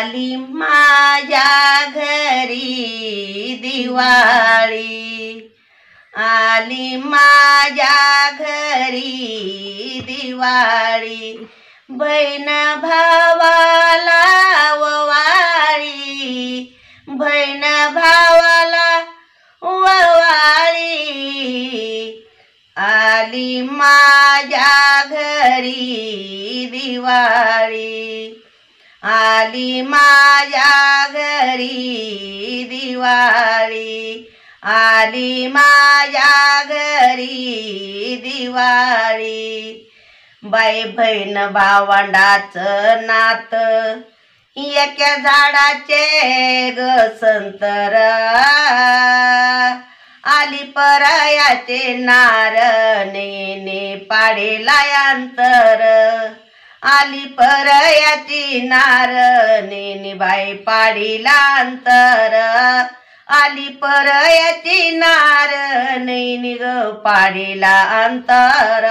आली माझ्या घरी दिवाळी, आली माझ्या घरी दिवाळी, बहीण भावाला ओवाळी, बहीण भावाला ओवाळी, आली माझ्या घरी दिवाळी, आली माझ्या घरी दिवाळी, आली माझ्या घरी दिवाळी. बाई बहीण भावंडाचं नात एका झाडाचे ग संतर, आली परायाचे नार नेने पाडेला अंतर, आली परयाची नार नेने बाई पाडीला अंतर, आली परयाची नार नेने ग पाडीला अंतर.